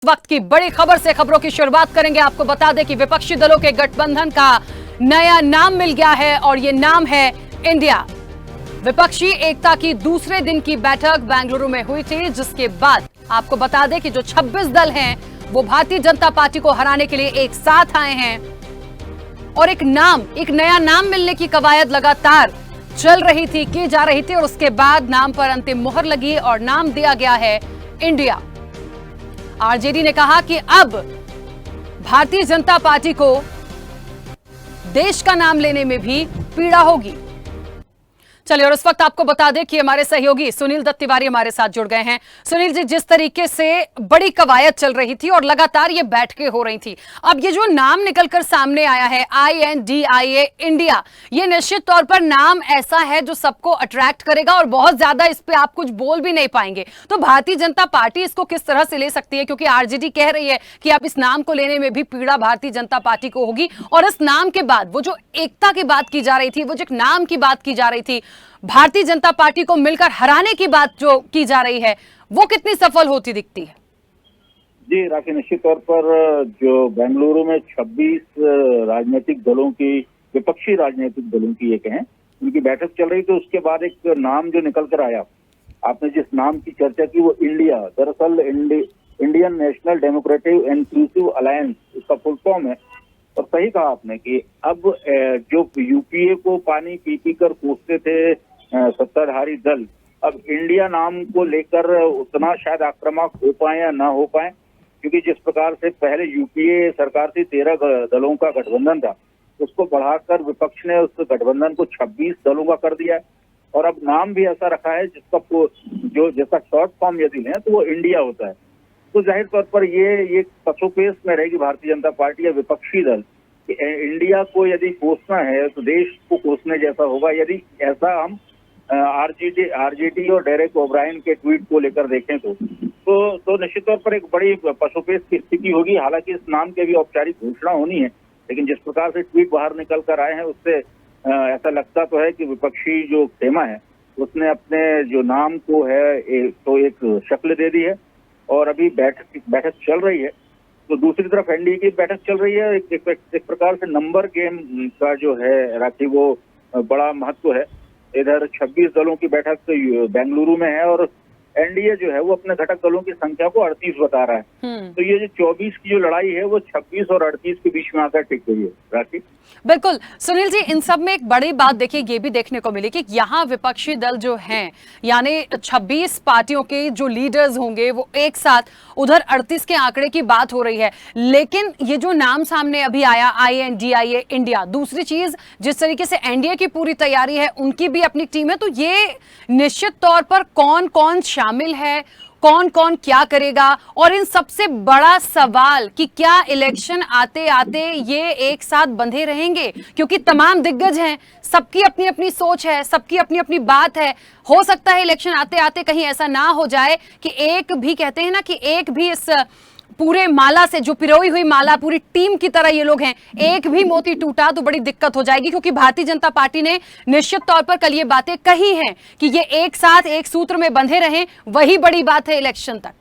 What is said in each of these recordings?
वक्त की बड़ी खबर से खबरों की शुरुआत करेंगे। आपको बता दें कि विपक्षी दलों के गठबंधन का नया नाम मिल गया है और ये नाम है इंडिया। विपक्षी एकता की दूसरे दिन की बैठक बेंगलुरु में हुई थी, जिसके बाद आपको बता दें कि जो 26 दल हैं वो भारतीय जनता पार्टी को हराने के लिए एक साथ आए हैं और एक नया नाम मिलने की कवायद लगातार चल रही थी, की जा रही थी और उसके बाद नाम पर अंतिम मुहर लगी और नाम दिया गया है इंडिया। आरजेडी ने कहा कि अब भारतीय जनता पार्टी को देश का नाम लेने में भी पीड़ा होगी। चलिए, और इस वक्त आपको बता दें कि हमारे सहयोगी सुनील दत्त तिवारी हमारे साथ जुड़ गए हैं। सुनील जी, जिस तरीके से बड़ी कवायद चल रही थी और लगातार ये बैठकें हो रही थी, अब ये जो नाम निकलकर सामने आया है INDIA इंडिया, ये निश्चित तौर पर नाम ऐसा है जो सबको अट्रैक्ट करेगा और बहुत ज्यादा इस पे आप कुछ बोल भी नहीं पाएंगे। तो भारतीय जनता पार्टी इसको किस तरह से ले सकती है, क्योंकि आरजेडी कह रही है कि अब इस नाम को लेने में भी पीड़ा भारतीय जनता पार्टी को होगी और इस नाम के बाद वो जो एकता की बात की जा रही थी, वो जो एक नाम की बात की जा रही थी, भारतीय जनता पार्टी को मिलकर हराने की बात जो की जा रही है, वो कितनी सफल होती दिखती है? जी राखी, निश्चित तौर पर जो बेंगलुरु में 26 राजनीतिक दलों की, विपक्षी राजनीतिक दलों की ये कहें, उनकी बैठक चल रही, तो उसके बाद एक नाम जो निकल कर आया, आपने जिस नाम की चर्चा की वो इंडिया, दरअसल Indian national democratic inclusive alliance इसका फुल फॉर्म है। और सही कहा आपने कि अब जो यूपीए को पानी पी पी कर कोसते थे सत्ताधारी दल, अब इंडिया नाम को लेकर उतना शायद आक्रामक हो पाए या ना हो पाए, क्योंकि जिस प्रकार से पहले यूपीए सरकार थी 13 दलों का गठबंधन था, उसको बढ़ाकर विपक्ष ने उस गठबंधन को 26 दलों का कर दिया है। और अब नाम भी ऐसा रखा है जिसका शॉर्ट फॉर्म यदि लें तो वो इंडिया होता है। तो जाहिर तौर पर ये पसोपेश में रहेगी भारतीय जनता पार्टी या विपक्षी दल कि इंडिया को यदि कोसना है तो देश को कोसने जैसा होगा। यदि ऐसा हम आरजेडी और डेरेक ओब्रायन के ट्वीट को लेकर देखें तो निश्चित तौर पर एक बड़ी पसोपेश की स्थिति होगी। हालांकि इस नाम की भी औपचारिक घोषणा होनी है, लेकिन जिस प्रकार से ट्वीट बाहर निकल कर आए हैं उससे ऐसा लगता तो है कि विपक्षी जो खेमा है उसने अपने जो नाम को है एक शक्ल दे दी है और अभी बैठक चल रही है। तो दूसरी तरफ एनडीए की बैठक चल रही है। एक प्रकार से नंबर गेम का जो है राखी, वो बड़ा महत्व है। इधर 26 दलों की बैठक तो बेंगलुरु में है और एनडीए जो है वो अपने घटक दलों की संख्या को 38 बता रहा है। तो ये जो 24 की जो लड़ाई है वो 26 और 38 के बीच में आकर टिक गई है राखी। बिल्कुल सुनील जी, इन सब में एक बड़ी बात देखिए ये भी देखने को मिली कि यहाँ विपक्षी दल जो हैं, यानी 26 पार्टियों के जो लीडर्स होंगे वो एक साथ, उधर 38 के आंकड़े की बात हो रही है। लेकिन ये जो नाम सामने अभी आया INDIA इंडिया, दूसरी चीज जिस तरीके से एनडीए की पूरी तैयारी है, उनकी भी अपनी टीम है, तो ये निश्चित तौर पर कौन कौन शामिल है, कौन कौन क्या करेगा, और इन सबसे बड़ा सवाल कि क्या इलेक्शन आते आते ये एक साथ बंधे रहेंगे, क्योंकि तमाम दिग्गज हैं, सबकी अपनी अपनी सोच है, सबकी अपनी अपनी बात है। हो सकता है इलेक्शन आते आते कहीं ऐसा ना हो जाए कि एक भी, कहते हैं ना कि एक भी इस पूरे माला से, जो पिरोई हुई माला पूरी टीम की तरह ये लोग हैं, एक भी मोती टूटा तो बड़ी दिक्कत हो जाएगी, क्योंकि भारतीय जनता पार्टी ने निश्चित तौर पर कल ये बातें कही हैं कि ये एक साथ एक सूत्र में बंधे रहें, वही बड़ी बात है इलेक्शन तक।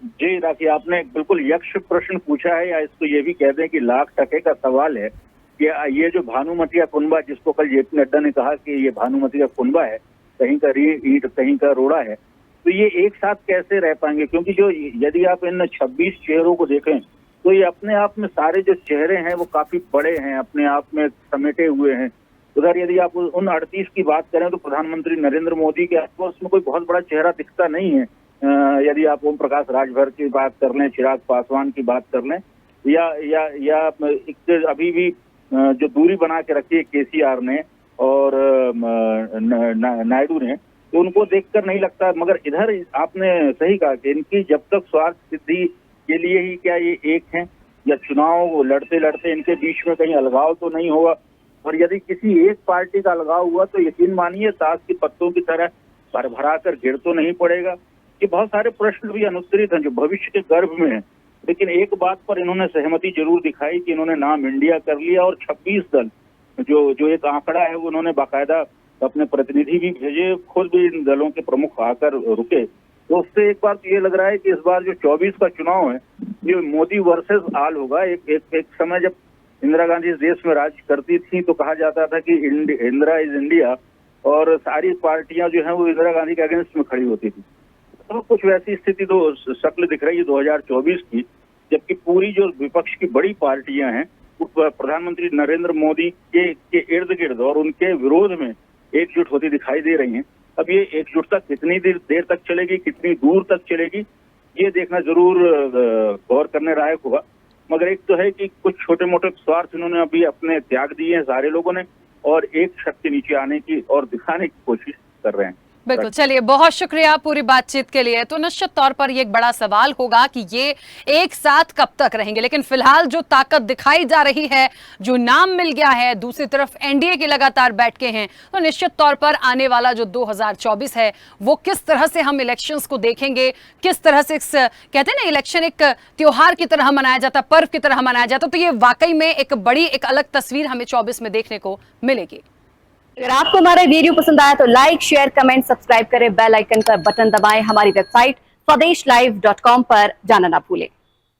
जी राखी, आपने बिल्कुल यक्ष प्रश्न पूछा है, या इसको ये भी कह दें कि लाख टके का सवाल है कि ये जो भानुमति का कुनबा, जिसको कल जेपी नड्डा ने कहा कि ये भानुमति का कुनबा है, कहीं का ईंट कहीं का रोड़ा है, तो ये एक साथ कैसे रह पाएंगे? क्योंकि जो यदि आप इन 26 चेहरों को देखें तो ये अपने आप में सारे जो चेहरे हैं वो काफी बड़े हैं, अपने आप में समेटे हुए हैं। उधर यदि आप उन 38 की बात करें तो प्रधानमंत्री नरेंद्र मोदी के आसपास में कोई बहुत बड़ा चेहरा दिखता नहीं है। यदि आप ओम प्रकाश राजभर की बात कर लें, चिराग पासवान की बात कर लें, या अभी भी जो दूरी बना के रखी है केसीआर ने और नायडू ने, तो उनको देखकर नहीं लगता। मगर इधर आपने सही कहा कि इनकी जब तक स्वार्थ सिद्धि के लिए ही क्या ये एक हैं, या चुनाव लड़ते लड़ते इनके बीच में कहीं अलगाव तो नहीं होगा। और यदि किसी एक पार्टी का अलगाव हुआ तो यकीन मानिए ताश के पत्तों की तरह भरभरा कर गिर तो नहीं पड़ेगा। कि बहुत सारे प्रश्न भी अनुत्तरित हैं जो भविष्य के गर्भ में है, लेकिन एक बात पर इन्होंने सहमति जरूर दिखाई कि इन्होंने नाम इंडिया कर लिया और 26 दल जो एक आंकड़ा है वो उन्होंने बाकायदा अपने प्रतिनिधि भी भेजे, खुद भी इन दलों के प्रमुख आकर रुके तो उससे एक बार तो ये लग रहा है कि इस बार जो 24 का चुनाव है ये मोदी वर्सेस आल होगा। एक समय जब इंदिरा गांधी इस देश में राज करती थी तो कहा जाता था कि इंदिरा इज इंडिया, और सारी पार्टियां जो हैं वो इंदिरा गांधी के अगेंस्ट में खड़ी होती थी। तो कुछ वैसी स्थिति तो शक्ल दिख रही है 2024 की, जबकि पूरी जो विपक्ष की बड़ी पार्टियां हैं वो प्रधानमंत्री नरेंद्र मोदी के इर्द गिर्द और उनके विरोध में एकजुट होती दिखाई दे रही हैं। अब ये एकजुटता कितनी देर तक चलेगी, कितनी दूर तक चलेगी, ये देखना जरूर गौर करने लायक होगा। मगर एक तो है कि कुछ छोटे मोटे स्वार्थ इन्होंने अभी अपने त्याग दिए हैं सारे लोगों ने, और एक छत के नीचे आने की और दिखाने की कोशिश कर रहे हैं। बिल्कुल, चलिए बहुत शुक्रिया पूरी बातचीत के लिए। तो निश्चित तौर पर ये एक बड़ा सवाल होगा कि ये एक साथ कब तक रहेंगे, लेकिन फिलहाल जो ताकत दिखाई जा रही है, जो नाम मिल गया है, दूसरी तरफ एनडीए के लगातार बैठके हैं, तो निश्चित तौर पर आने वाला जो 2024 है वो किस तरह से हम इलेक्शंस को देखेंगे, किस तरह से कहते हैं ना इलेक्शन एक त्योहार की तरह मनाया जाता, पर्व की तरह मनाया जाता, तो ये वाकई में एक बड़ी एक अलग तस्वीर हमें 24 में देखने को मिलेगी। अगर आपको हमारा वीडियो पसंद आया तो लाइक, शेयर, कमेंट, सब्सक्राइब करें, बेल आइकन का बटन दबाएं, हमारी वेबसाइट swdeshlive.com पर जाना ना भूलें।